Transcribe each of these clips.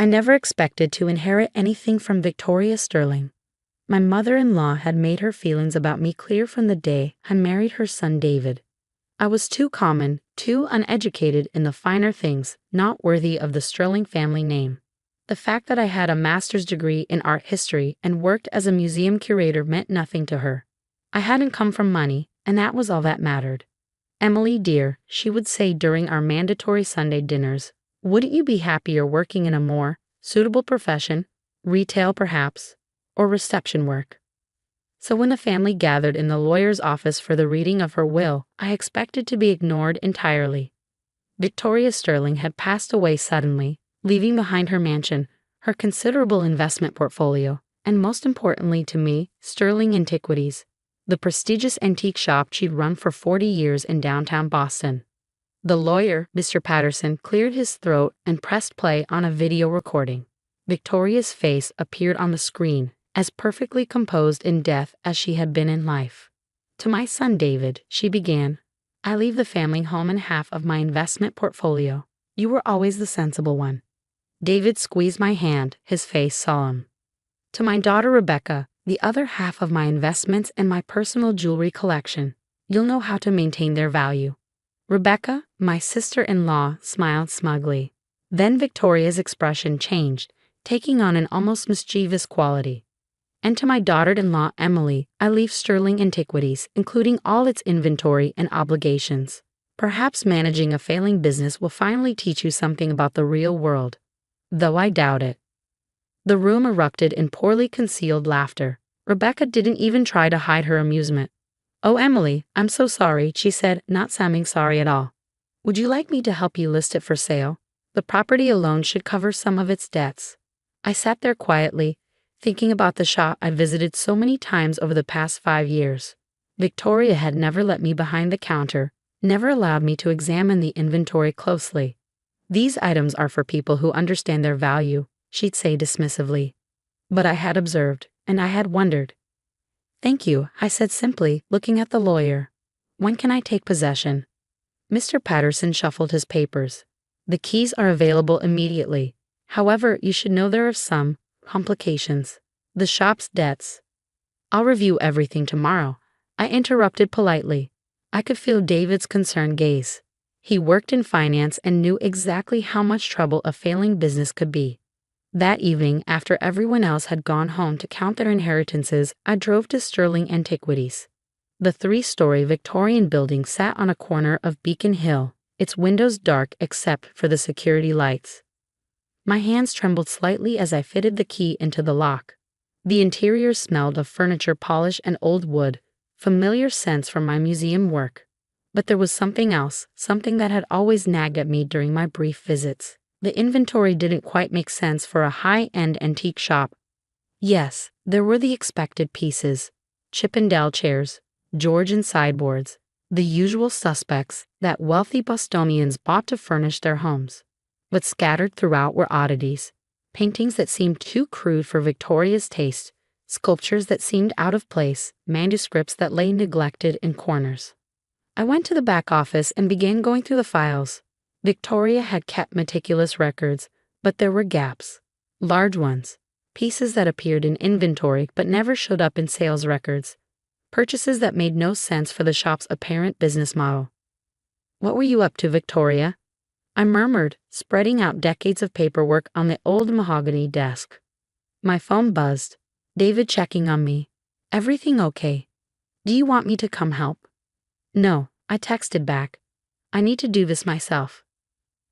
I never expected to inherit anything from Victoria Sterling. My mother-in-law had made her feelings about me clear from the day I married her son David. I was too common, too uneducated in the finer things, not worthy of the Sterling family name. The fact that I had a master's degree in art history and worked as a museum curator meant nothing to her. I hadn't come from money, and that was all that mattered. "Emily, dear," she would say during our mandatory Sunday dinners, "wouldn't you be happier working in a more suitable profession, retail perhaps, or reception work?" So when the family gathered in the lawyer's office for the reading of her will, I expected to be ignored entirely. Victoria Sterling had passed away suddenly, leaving behind her mansion, her considerable investment portfolio, and most importantly to me, Sterling Antiquities, the prestigious antique shop she'd run for 40 years in downtown Boston. The lawyer, Mr. Patterson, cleared his throat and pressed play on a video recording. Victoria's face appeared on the screen, as perfectly composed in death as she had been in life. "To my son David," she began, "I leave the family home and half of my investment portfolio. You were always the sensible one." David squeezed my hand, his face solemn. "To my daughter Rebecca, the other half of my investments and my personal jewelry collection. You'll know how to maintain their value." Rebecca, my sister-in-law, smiled smugly. Then Victoria's expression changed, taking on an almost mischievous quality. "And to my daughter-in-law Emily, I leave Sterling Antiquities, including all its inventory and obligations. Perhaps managing a failing business will finally teach you something about the real world. Though I doubt it." The room erupted in poorly concealed laughter. Rebecca didn't even try to hide her amusement. "Oh, Emily, I'm so sorry," she said, not sounding sorry at all. "Would you like me to help you list it for sale? The property alone should cover some of its debts." I sat there quietly, thinking about the shop I visited so many times over the past 5 years. Victoria had never let me behind the counter, never allowed me to examine the inventory closely. "These items are for people who understand their value," she'd say dismissively. But I had observed, and I had wondered. "Thank you," I said simply, looking at the lawyer. "When can I take possession?" Mr. Patterson shuffled his papers. "The keys are available immediately. However, you should know there are some complications. The shop's debts." "I'll review everything tomorrow," I interrupted politely. I could feel David's concerned gaze. He worked in finance and knew exactly how much trouble a failing business could be. That evening, after everyone else had gone home to count their inheritances, I drove to Sterling Antiquities. The 3-story Victorian building sat on a corner of Beacon Hill, its windows dark except for the security lights. My hands trembled slightly as I fitted the key into the lock. The interior smelled of furniture polish and old wood, familiar scents from my museum work. But there was something else, something that had always nagged at me during my brief visits. The inventory didn't quite make sense for a high-end antique shop. Yes, there were the expected pieces: Chippendale chairs, Georgian sideboards, the usual suspects that wealthy Bostonians bought to furnish their homes. But scattered throughout were oddities: paintings that seemed too crude for Victoria's taste, sculptures that seemed out of place, manuscripts that lay neglected in corners. I went to the back office and began going through the files. Victoria had kept meticulous records, but there were gaps. Large ones. Pieces that appeared in inventory but never showed up in sales records. Purchases that made no sense for the shop's apparent business model. "What were you up to, Victoria?" I murmured, spreading out decades of paperwork on the old mahogany desk. My phone buzzed. David checking on me. "Everything okay? Do you want me to come help?" "No," I texted back. "I need to do this myself."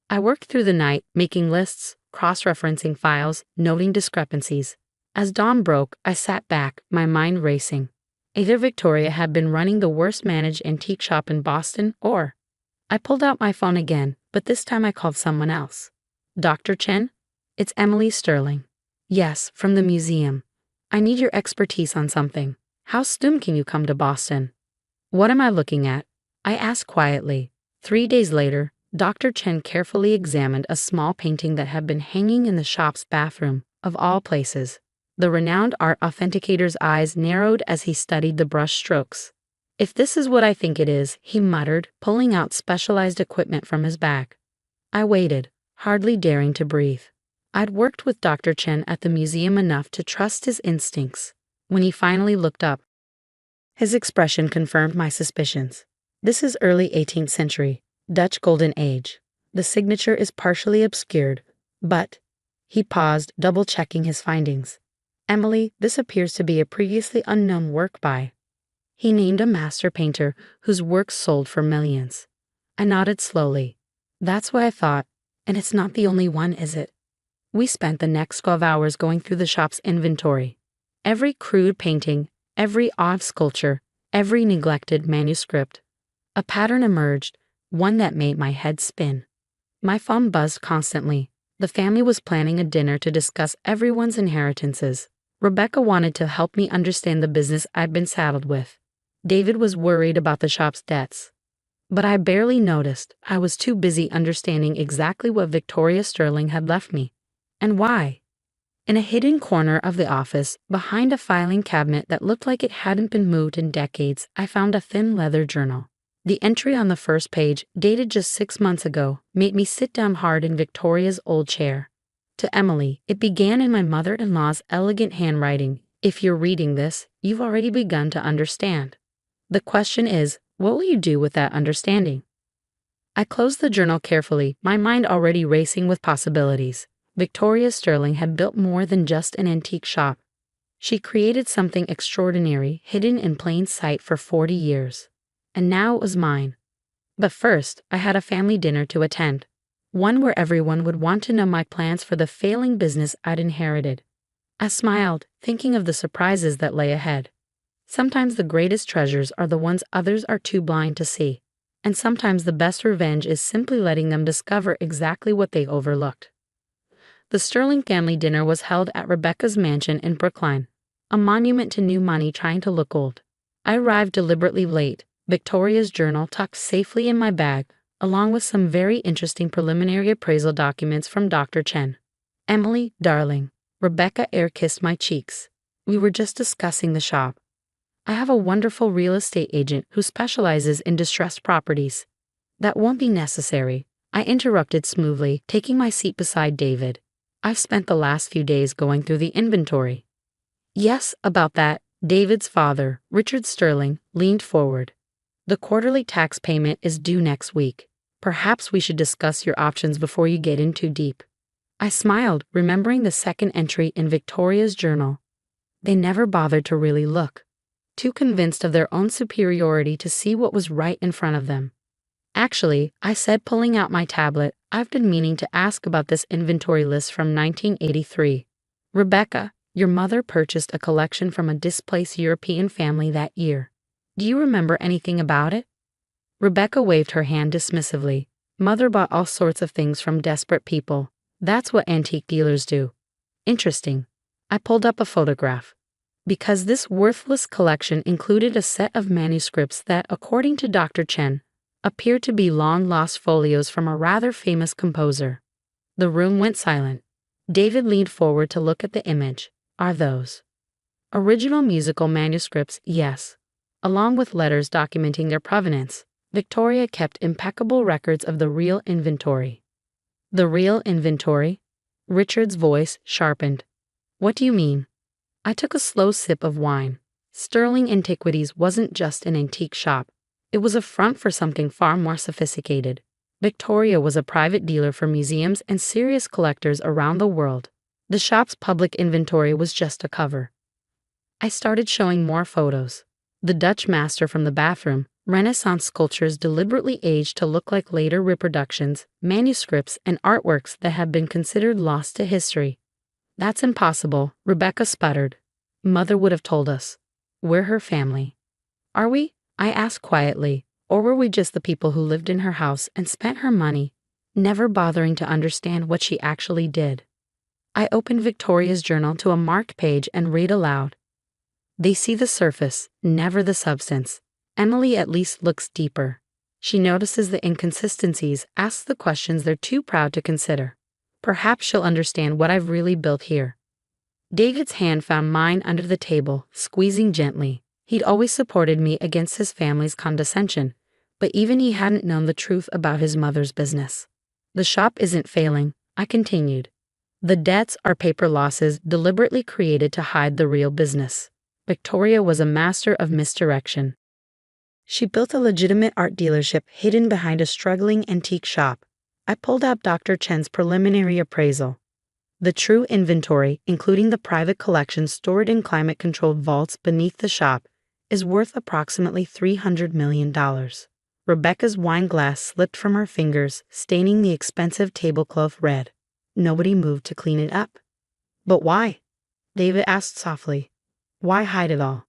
I worked through the night, making lists, cross-referencing files, noting discrepancies. As dawn broke, I sat back, my mind racing. Either Victoria had been running the worst-managed antique shop in Boston, or... I pulled out my phone again, but this time I called someone else. "Dr. Chen? It's Emily Sterling." "Yes, from the museum. I need your expertise on something. How soon can you come to Boston?" "What am I looking at?" I asked quietly. 3 days later, Dr. Chen carefully examined a small painting that had been hanging in the shop's bathroom, of all places. The renowned art authenticator's eyes narrowed as he studied the brush strokes. "If this is what I think it is," he muttered, pulling out specialized equipment from his bag. I waited, hardly daring to breathe. I'd worked with Dr. Chen at the museum enough to trust his instincts. When he finally looked up, his expression confirmed my suspicions. This is early 18th century, Dutch Golden Age. The signature is partially obscured, but he paused, double-checking his findings. Emily, this appears to be a previously unknown work by. He named a master painter whose works sold for millions. I nodded slowly. That's what I thought, and it's not the only one, is it? We spent the next 12 hours going through the shop's inventory. Every crude painting, every odd sculpture, every neglected manuscript. A pattern emerged, one that made my head spin. My phone buzzed constantly. The family was planning a dinner to discuss everyone's inheritances. Rebecca wanted to help me understand the business I'd been saddled with. David was worried about the shop's debts. But I barely noticed. I was too busy understanding exactly what Victoria Sterling had left me. And why? In a hidden corner of the office, behind a filing cabinet that looked like it hadn't been moved in decades, I found a thin leather journal. The entry on the first page, dated just 6 months ago, made me sit down hard in Victoria's old chair. To Emily, it began in my mother-in-law's elegant handwriting. If you're reading this, you've already begun to understand. The question is, what will you do with that understanding? I closed the journal carefully, my mind already racing with possibilities. Victoria Sterling had built more than just an antique shop. She created something extraordinary, hidden in plain sight for 40 years. And now it was mine. But first, I had a family dinner to attend. One where everyone would want to know my plans for the failing business I'd inherited. I smiled, thinking of the surprises that lay ahead. Sometimes the greatest treasures are the ones others are too blind to see. And sometimes the best revenge is simply letting them discover exactly what they overlooked. The Sterling family dinner was held at Rebecca's mansion in Brookline, a monument to new money trying to look old. I arrived deliberately late, Victoria's journal tucked safely in my bag, along with some very interesting preliminary appraisal documents from Dr. Chen. Emily, darling, Rebecca air-kissed my cheeks. We were just discussing the shop. I have a wonderful real estate agent who specializes in distressed properties. That won't be necessary, I interrupted smoothly, taking my seat beside David. I've spent the last few days going through the inventory. Yes, about that, David's father, Richard Sterling, leaned forward. The quarterly tax payment is due next week. Perhaps we should discuss your options before you get in too deep. I smiled, remembering the second entry in Victoria's journal. They never bothered to really look, too convinced of their own superiority to see what was right in front of them. Actually, I said, pulling out my tablet, I've been meaning to ask about this inventory list from 1983. Rebecca, your mother purchased a collection from a displaced European family that year. Do you remember anything about it? Rebecca waved her hand dismissively. Mother bought all sorts of things from desperate people. That's what antique dealers do. Interesting. I pulled up a photograph. Because this worthless collection included a set of manuscripts that, according to Dr. Chen, appeared to be long-lost folios from a rather famous composer. The room went silent. David leaned forward to look at the image. Are those original musical manuscripts? Yes. Along with letters documenting their provenance, Victoria kept impeccable records of the real inventory. The real inventory? Richard's voice sharpened. What do you mean? I took a slow sip of wine. Sterling Antiquities wasn't just an antique shop. It was a front for something far more sophisticated. Victoria was a private dealer for museums and serious collectors around the world. The shop's public inventory was just a cover. I started showing more photos. The Dutch master from the bathroom, Renaissance sculptures deliberately aged to look like later reproductions, manuscripts, and artworks that had been considered lost to history. That's impossible, Rebecca sputtered. Mother would have told us. We're her family. Are we? I asked quietly, or were we just the people who lived in her house and spent her money, never bothering to understand what she actually did? I opened Victoria's journal to a marked page and read aloud. They see the surface, never the substance. Emily at least looks deeper. She notices the inconsistencies, asks the questions they're too proud to consider. Perhaps she'll understand what I've really built here. David's hand found mine under the table, squeezing gently. He'd always supported me against his family's condescension, but even he hadn't known the truth about his mother's business. The shop isn't failing, I continued. The debts are paper losses deliberately created to hide the real business. Victoria was a master of misdirection. She built a legitimate art dealership hidden behind a struggling antique shop. I pulled out Dr. Chen's preliminary appraisal. The true inventory, including the private collection stored in climate-controlled vaults beneath the shop, is worth approximately $300 million. Rebecca's wine glass slipped from her fingers, staining the expensive tablecloth red. Nobody moved to clean it up. But why? David asked softly. Why hide it all?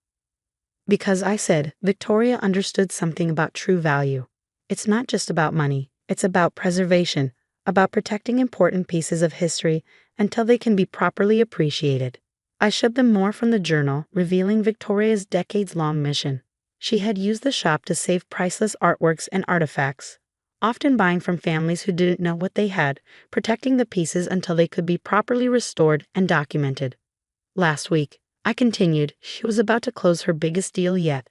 Because I said Victoria understood something about true value. It's not just about money, it's about preservation, about protecting important pieces of history until they can be properly appreciated. I showed them more from the journal, revealing Victoria's decades-long mission. She had used the shop to save priceless artworks and artifacts, often buying from families who didn't know what they had, protecting the pieces until they could be properly restored and documented. Last week, I continued, she was about to close her biggest deal yet.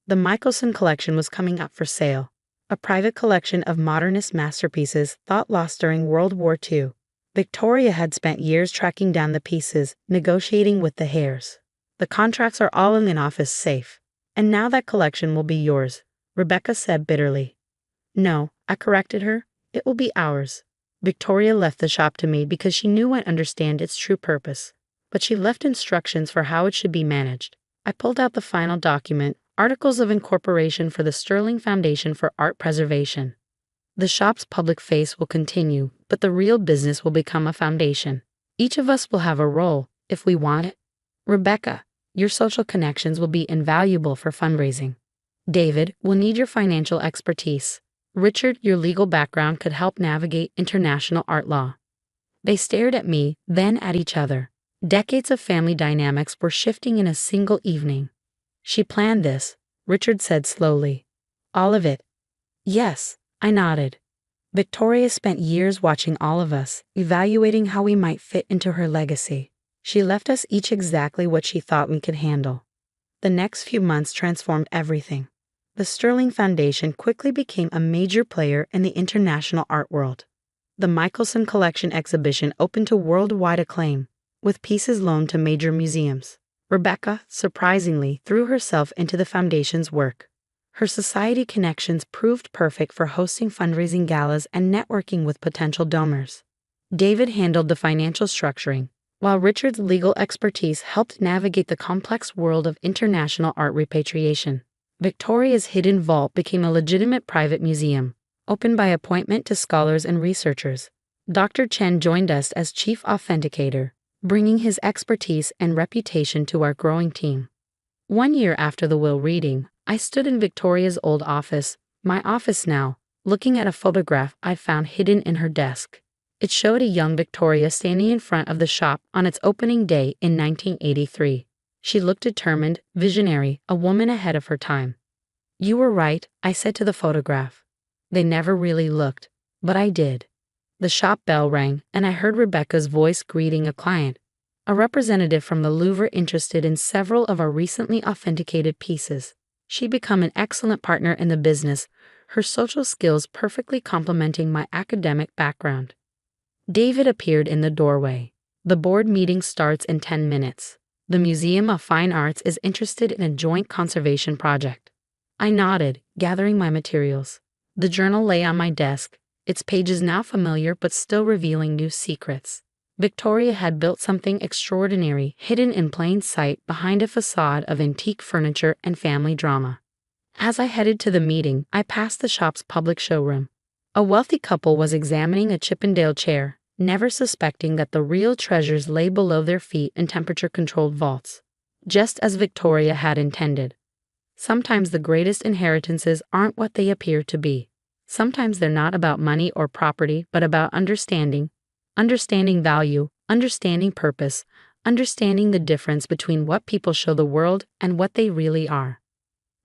The Michelson collection was coming up for sale, a private collection of modernist masterpieces thought lost during World War II. Victoria had spent years tracking down the pieces, negotiating with the heirs. The contracts are all in an office safe. And now that collection will be yours, Rebecca said bitterly. No, I corrected her, it will be ours. Victoria left the shop to me because she knew I'd understand its true purpose. But she left instructions for how it should be managed. I pulled out the final document, Articles of Incorporation for the Sterling Foundation for Art Preservation. The shop's public face will continue, but the real business will become a foundation. Each of us will have a role, if we want it. Rebecca, your social connections will be invaluable for fundraising. David will need your financial expertise. Richard, your legal background could help navigate international art law. They stared at me, then at each other. Decades of family dynamics were shifting in a single evening. She planned this, Richard said slowly. All of it. Yes, I nodded. Victoria spent years watching all of us, evaluating how we might fit into her legacy. She left us each exactly what she thought we could handle. The next few months transformed everything. The Sterling Foundation quickly became a major player in the international art world. The Michelson Collection exhibition opened to worldwide acclaim, with pieces loaned to major museums. Rebecca, surprisingly, threw herself into the foundation's work. Her society connections proved perfect for hosting fundraising galas and networking with potential donors. David handled the financial structuring, while Richard's legal expertise helped navigate the complex world of international art repatriation. Victoria's hidden vault became a legitimate private museum, open by appointment to scholars and researchers. Dr. Chen joined us as chief authenticator, bringing his expertise and reputation to our growing team. 1 year after the will reading, I stood in Victoria's old office, my office now, looking at a photograph I found hidden in her desk. It showed a young Victoria standing in front of the shop on its opening day in 1983. She looked determined, visionary, a woman ahead of her time. You were right, I said to the photograph. They never really looked, but I did. The shop bell rang, and I heard Rebecca's voice greeting a client, a representative from the Louvre interested in several of our recently authenticated pieces. She'd become an excellent partner in the business, her social skills perfectly complementing my academic background. David appeared in the doorway. The board meeting starts in 10 minutes. The Museum of Fine Arts is interested in a joint conservation project. I nodded, gathering my materials. The journal lay on my desk, its pages now familiar but still revealing new secrets. Victoria had built something extraordinary, hidden in plain sight behind a facade of antique furniture and family drama. As I headed to the meeting, I passed the shop's public showroom. A wealthy couple was examining a Chippendale chair, never suspecting that the real treasures lay below their feet in temperature-controlled vaults, just as Victoria had intended. Sometimes the greatest inheritances aren't what they appear to be. Sometimes they're not about money or property, but about understanding value, understanding purpose, understanding the difference between what people show the world and what they really are.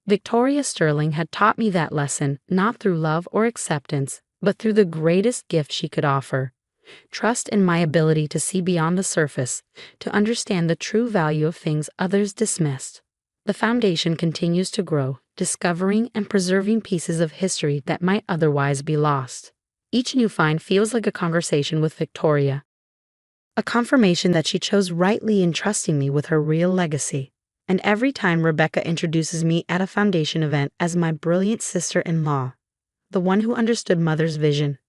Victoria Sterling had taught me that lesson not through love or acceptance, but through the greatest gift she could offer: trust in my ability to see beyond the surface, to understand the true value of things others dismissed. The foundation continues to grow, discovering and preserving pieces of history that might otherwise be lost. Each new find feels like a conversation with Victoria, A confirmation that she chose rightly in trusting me with her real legacy. And every time Rebecca introduces me at a foundation event as my brilliant sister-in-law, the one who understood Mother's vision,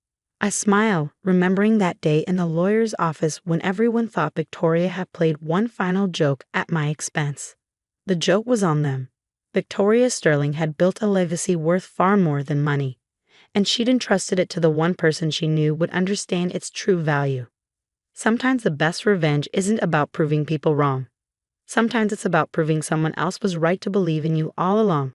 I smile, remembering that day in the lawyer's office when everyone thought Victoria had played one final joke at my expense. The joke was on them. Victoria Sterling had built a legacy worth far more than money, and she'd entrusted it to the one person she knew would understand its true value. Sometimes the best revenge isn't about proving people wrong. Sometimes it's about proving someone else was right to believe in you all along.